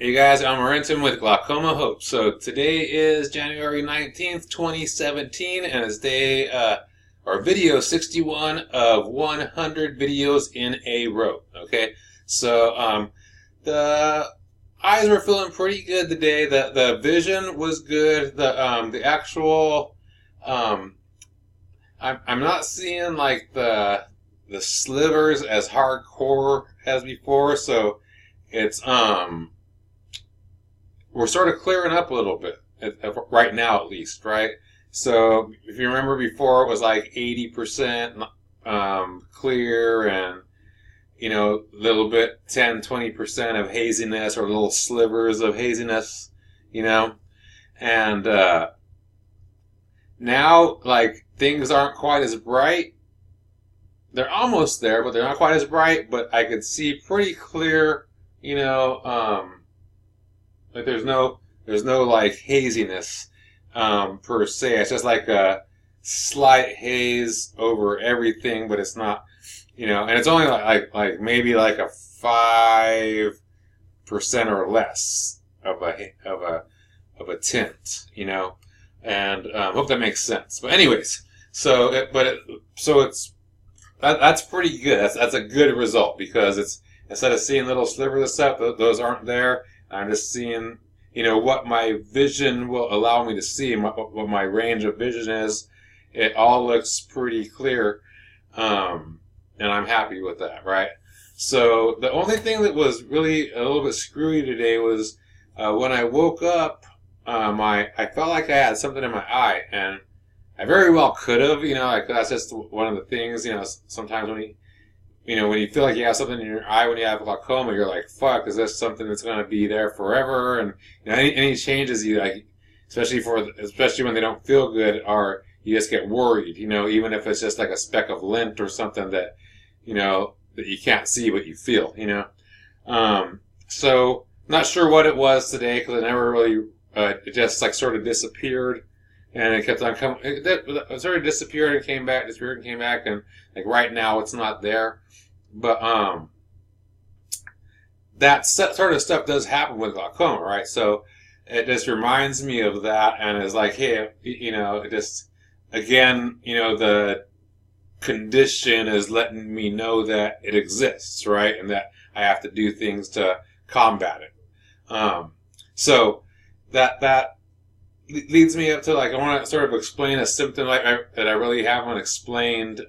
Hey guys, I'm Renton with Glaucoma Hope. So today is January 19th, 2017, and it's day, or video 61 of 100 videos in a row. Okay, so the eyes were feeling pretty good today. The vision was good. The actual, I'm not seeing like the slivers as hardcore as before. So it's we're sort of clearing up a little bit, right now at least, right? So if you remember before, it was like 80% clear and, a little bit, 10-20% of haziness or little slivers of haziness, And now, like, things aren't quite as bright. They're almost there, but they're not quite as bright, but I could see pretty clear, like there's no like haziness per se. It's just like a slight haze over everything, but it's not, and it's only like maybe like a 5% or less of a tint, and hope that makes sense. But anyways, that's pretty good. That's a good result because it's instead of seeing little slivers of stuff, those aren't there. I'm just seeing, what my vision will allow me to see, what my range of vision is. It all looks pretty clear, and I'm happy with that, right? So the only thing that was really a little bit screwy today was when I woke up, I felt like I had something in my eye, and I very well could have, like that's just one of the things, sometimes when you feel like you have something in your eye when you have glaucoma, you're like, fuck, is this something that's going to be there forever? And any changes you like, especially when they don't feel good, are you just get worried, even if it's just like a speck of lint or something that, that you can't see but you feel, So not sure what it was today because it never really, it just like sort of disappeared. And it kept on coming. It sort of disappeared and came back, disappeared and came back, and like right now it's not there. But that sort of stuff does happen with glaucoma, right? So it just reminds me of that, and is like, hey, it just again, the condition is letting me know that it exists, right, and that I have to do things to combat it. So that leads me up to like I want to sort of explain a symptom that I really haven't explained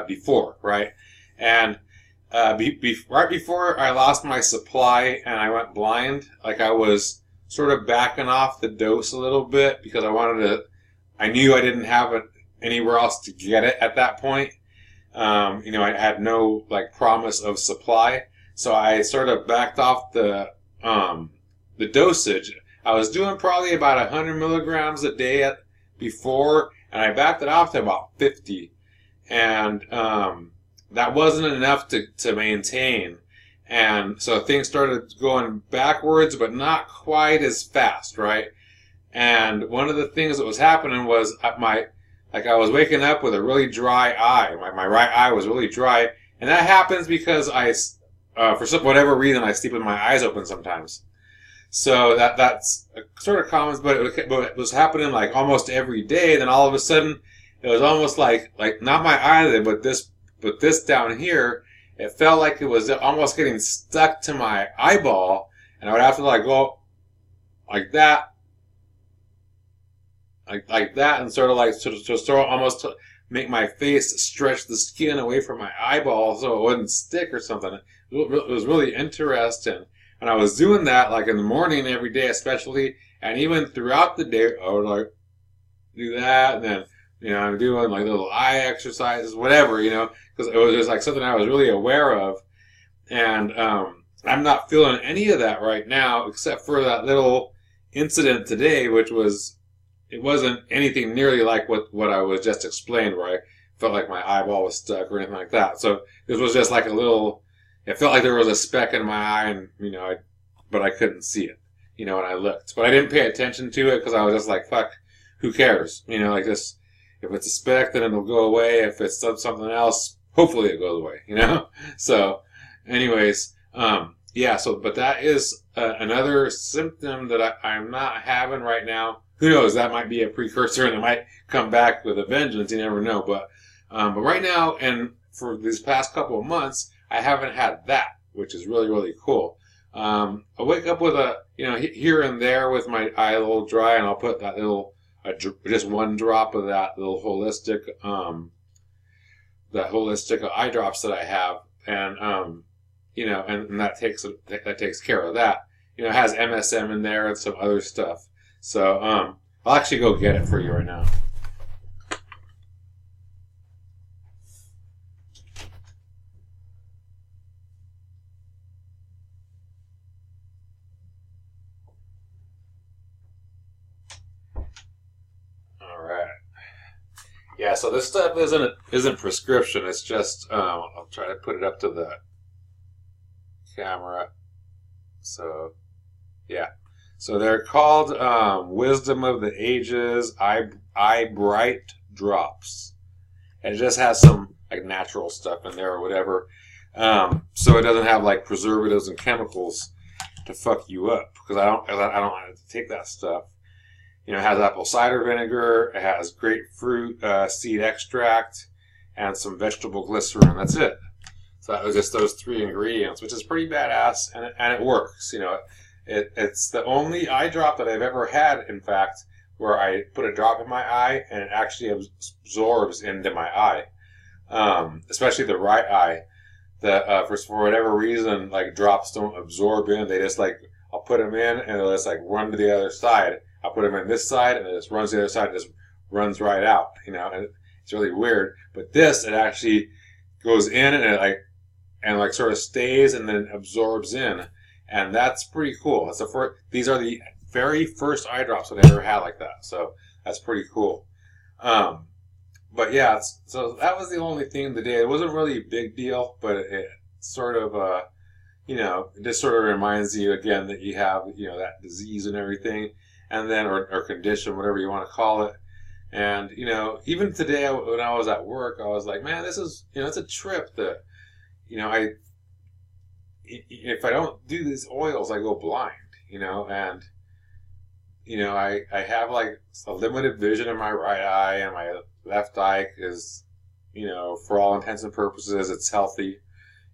before, right? And right before I lost my supply and I went blind, like I was sort of backing off the dose a little bit because I knew I didn't have it anywhere else to get it at that point. I had no like promise of supply, so I sort of backed off the dosage. I was doing probably about 100 milligrams a day before, and I backed it off to about 50. And that wasn't enough to maintain. And so things started going backwards, but not quite as fast, right? And one of the things that was happening was I was waking up with a really dry eye. My right eye was really dry. And that happens because for whatever reason, I sleep with my eyes open sometimes. So that's sort of common, but it was happening like almost every day. Then all of a sudden, it was almost like not my eyelid, but this down here. It felt like it was almost getting stuck to my eyeball, and I would have to like go like that, like that, and sort of almost make my face stretch the skin away from my eyeball so it wouldn't stick or something. It was really interesting. And I was doing that like in the morning every day, especially, and even throughout the day, I would like do that, and then I'm doing like little eye exercises, whatever, because it was just like something I was really aware of, and I'm not feeling any of that right now, except for that little incident today, it wasn't anything nearly like what I was just explained, where I felt like my eyeball was stuck or anything like that. So this was just like a little. It felt like there was a speck in my eye, and but I couldn't see it, when I looked. But I didn't pay attention to it because I was just like, "Fuck, who cares?" Like this. If it's a speck, then it'll go away. If it's something else, hopefully it goes away. So, anyways, yeah. So, but that is another symptom that I'm not having right now. Who knows? That might be a precursor, and it might come back with a vengeance. You never know. But right now, and for these past couple of months, I haven't had that, which is really, really cool. I wake up with a, here and there with my eye a little dry, and I'll put that little, just one drop of that little holistic, eye drops that I have, and and that takes care of that. It has MSM in there and some other stuff. So I'll actually go get it for you right now. All right. Yeah. So this stuff isn't prescription. It's just I'll try to put it up to the camera. So yeah. So they're called Wisdom of the Ages Eye Bright Drops. And it just has some like natural stuff in there or whatever. So it doesn't have like preservatives and chemicals to fuck you up, because I don't like to take that stuff. It has apple cider vinegar, it has grapefruit seed extract, and some vegetable glycerin. That's it. So that was just those 3 ingredients, which is pretty badass, and it works. It's the only eye drop that I've ever had, in fact, where I put a drop in my eye and it actually absorbs into my eye, especially the right eye. That for whatever reason, like drops don't absorb in. They just like, I'll put them in and it'll just like run to the other side. I'll put them in this side and it just runs to the other side and just runs right out. And it's really weird. But this, it actually goes in and it sort of stays and then absorbs in. And that's pretty cool. These are the very first eye drops that I ever had like that. So that's pretty cool. But yeah, so that was the only thing of the day. It wasn't really a big deal, but it sort of, it just sort of reminds you again that you have, that disease and everything, and then, or condition, whatever you want to call it. And, even today when I was at work, I was like, man, this is, it's a trip that, if I don't do these oils, I go blind, and, I have like a limited vision in my right eye, and my left eye is, for all intents and purposes, it's healthy,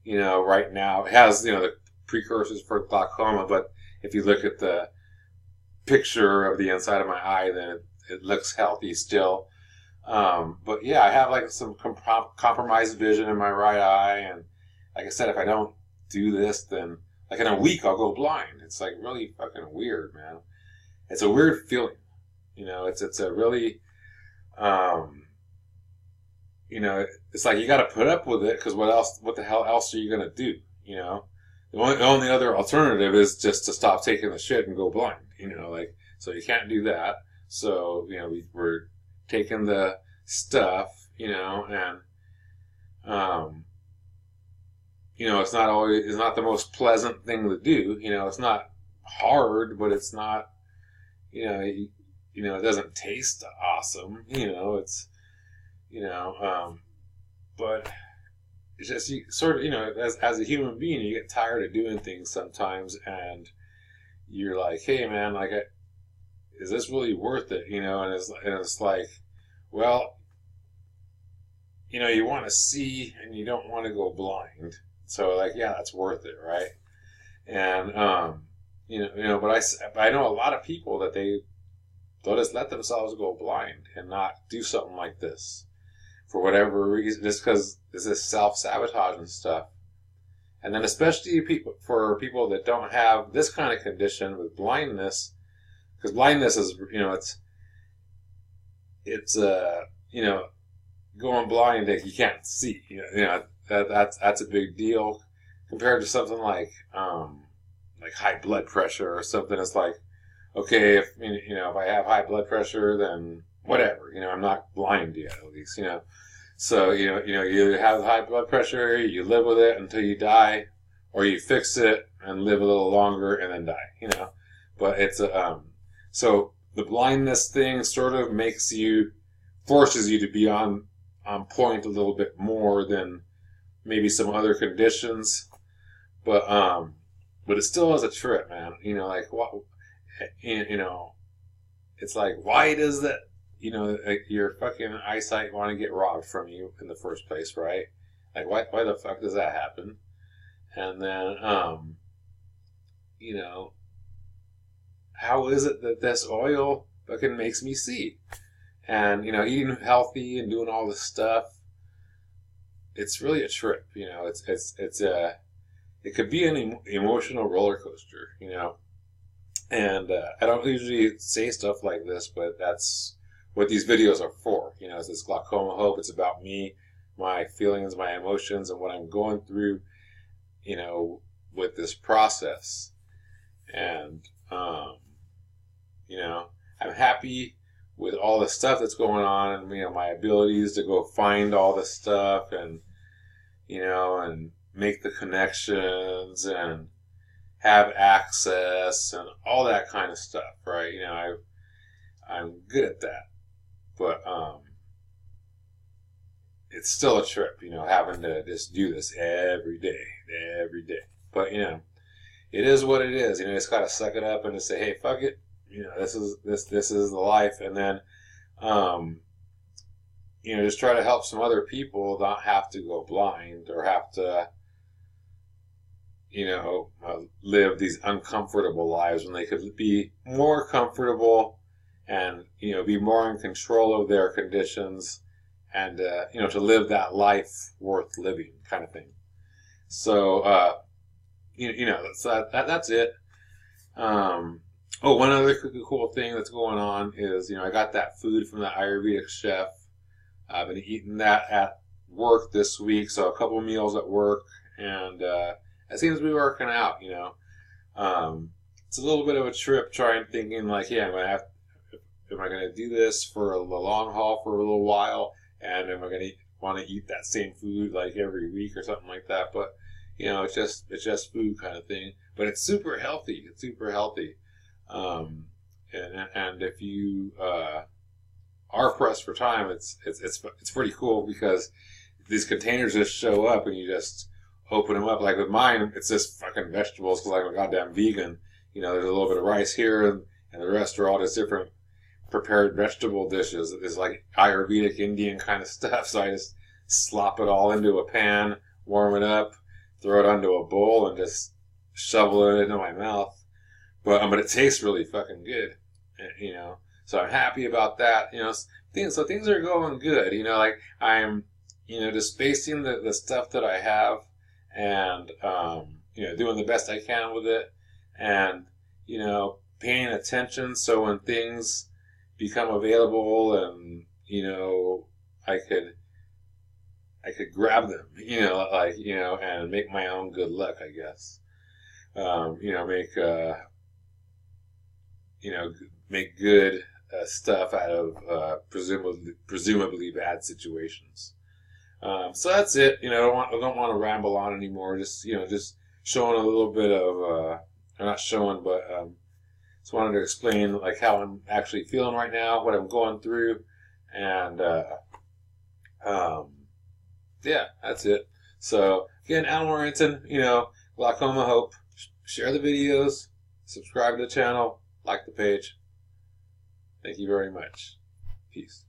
right now. It has, the precursors for glaucoma, but if you look at the picture of the inside of my eye, then it looks healthy still. But yeah, I have like some compromised vision in my right eye, and like I said, if I don't do this, then like in a week I'll go blind. It's like really fucking weird, man. It's a weird feeling, it's a really, it's like you got to put up with it, because what the hell else are you going to do? The only other alternative is just to stop taking the shit and go blind, so you can't do that. So, we're taking the stuff, and, it's not the most pleasant thing to do. It's not hard, but it's not, it doesn't taste awesome. But it's just, you sort of, as a human being, you get tired of doing things sometimes, and you're like, hey man, like, is this really worth it? And it's like, well, you want to see and you don't want to go blind. So like, yeah, that's worth it, right? And but I know a lot of people that they'll just let themselves go blind and not do something like this for whatever reason, just because this is self-sabotage and stuff. And then especially for people that don't have this kind of condition with blindness, because blindness is, it's going blind that you can't see. That's a big deal compared to something like high blood pressure or something. It's like, okay, if I have high blood pressure, then whatever. I'm not blind yet, at least. So you have high blood pressure, you live with it until you die, or you fix it and live a little longer and then die. But it's so the blindness thing sort of forces you to be on point a little bit more than maybe some other conditions. But but it still is a trip, man. You know, like what, you know, it's like, why does that, you know, like your fucking eyesight want to get robbed from you in the first place, right? Like, why the fuck does that happen? And then, you know, how is it that this oil fucking makes me see? And, you know, eating healthy and doing all this stuff, it's really a trip, you know. It could be an emotional roller coaster, you know. And I don't usually say stuff like this, but that's what these videos are for. You know, it's this Glaucoma Hope. It's about me, my feelings, my emotions, and what I'm going through, you know, with this process. And, you know, I'm happy with all the stuff that's going on, and, you know, my abilities to go find all this stuff and, you know, and make the connections and have access and all that kind of stuff, right? You know, I'm good at that, but it's still a trip, you know, having to just do this every day. But, you know, it is what it is. You know, just gotta suck it up and just say, hey, fuck it. You know, this is the life, and then, you know, just try to help some other people not have to go blind or have to, you know, live these uncomfortable lives when they could be more comfortable and, you know, be more in control of their conditions and, you know, to live that life worth living kind of thing. So, you know, that's it. Oh, one other cool thing that's going on is, you know, I got that food from the Ayurvedic chef. I've been eating that at work this week, so a couple meals at work, and it seems to be working out, you know. It's a little bit of a trip trying thinking like, yeah, am I going to do this for the long haul for a little while, and am I going to want to eat that same food like every week or something like that? But, you know, it's just food kind of thing. But it's super healthy. It's super healthy. And if you are pressed for time, it's pretty cool because these containers just show up and you just open them up. Like with mine, it's just fucking vegetables because I'm a goddamn vegan. You know, there's a little bit of rice here and the rest are all just different prepared vegetable dishes. It's like Ayurvedic Indian kind of stuff. So I just slop it all into a pan, warm it up, throw it onto a bowl, and just shovel it into my mouth. But it tastes really fucking good, you know. So I'm happy about that, you know. So things are going good, you know. Like I'm, you know, just facing the stuff that I have, and you know, doing the best I can with it, and you know, paying attention so when things become available, and you know, I could grab them, you know, like, you know, and make my own good luck, I guess. You know, make good stuff out of presumably bad situations. So that's it. You know, I don't want to ramble on anymore. Just, you know, just showing a little bit of, not showing, but just wanted to explain like how I'm actually feeling right now, what I'm going through, and yeah, that's it. So again, Alan Warrington, you know, Glaucoma Hope. Share the videos, subscribe to the channel, like the page. Thank you very much. Peace.